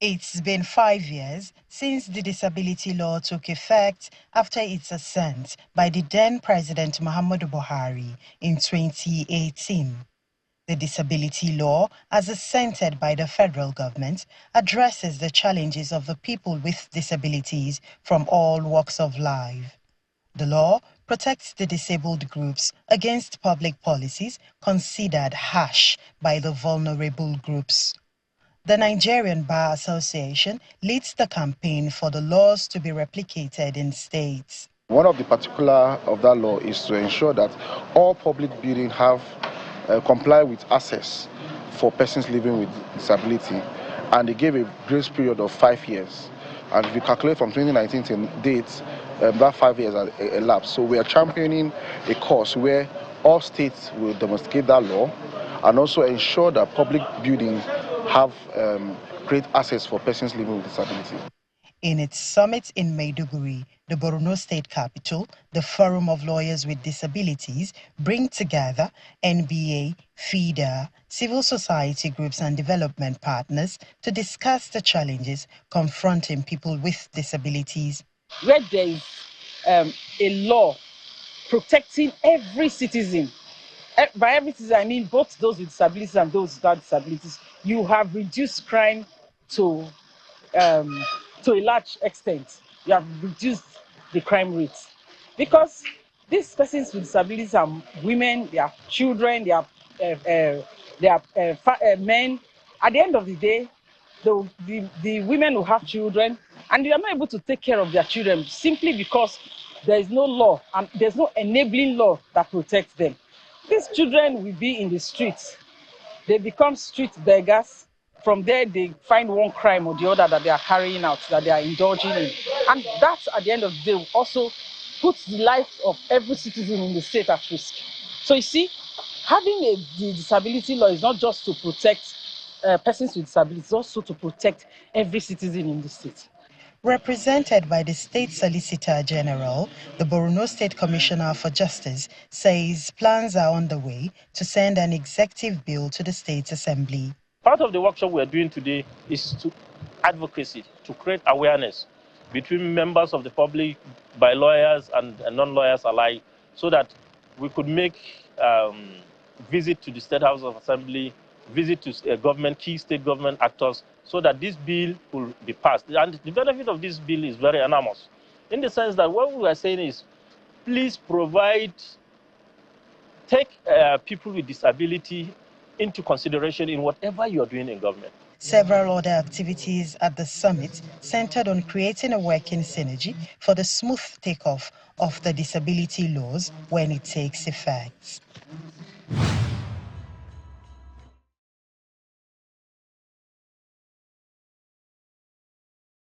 It's been 5 years since the disability law took effect after its assent by the then President Muhammadu Buhari in 2018. The disability law, as assented by the federal government, addresses the challenges of the people with disabilities from all walks of life. The law protects the disabled groups against public policies considered harsh by the vulnerable groups. The Nigerian Bar Association leads the campaign for the laws to be replicated in states. One of the particular of that law is to ensure that all public buildings have comply with access for persons living with disability, and they gave a grace period of 5 years. And if you calculate from 2019 to date, that 5 years has elapsed. So we are championing a course where all states will demonstrate that law and also ensure that public buildings have great access for persons living with disability. In its summit in Maiduguri, the Borno state capital, the Forum of Lawyers with Disabilities bring together NBA, FIDA, civil society groups and development partners to discuss the challenges confronting people with disabilities. Where there is a law protecting every citizen, by every citizen I mean both those with disabilities and those without disabilities, you have reduced crime to a large extent. You have reduced the crime rates because these persons with disabilities are women, they are children, they are men. At the end of the day, the women will have children and they are not able to take care of their children simply because there is no law and there's no enabling law that protects them. These children will be in the streets. They become street beggars. From there, they find one crime or the other that they are carrying out, that they are indulging in. And that, at the end of the day, also puts the life of every citizen in the state at risk. So you see, having the disability law is not just to protect persons with disabilities, it's also to protect every citizen in the state. Represented by the State Solicitor General, the Borno State Commissioner for Justice says plans are on the way to send an executive bill to the State Assembly. Part of the workshop we are doing today is to advocacy, to create awareness between members of the public, by lawyers and non-lawyers alike, so that we could make visit to the State House of Assembly, visit to government, key state government actors, so that this bill will be passed. And the benefit of this bill is very enormous, in the sense that what we are saying is, please take people with disability into consideration in whatever you are doing in government. Several other activities at the summit centered on creating a working synergy for the smooth takeoff of the disability laws when it takes effect.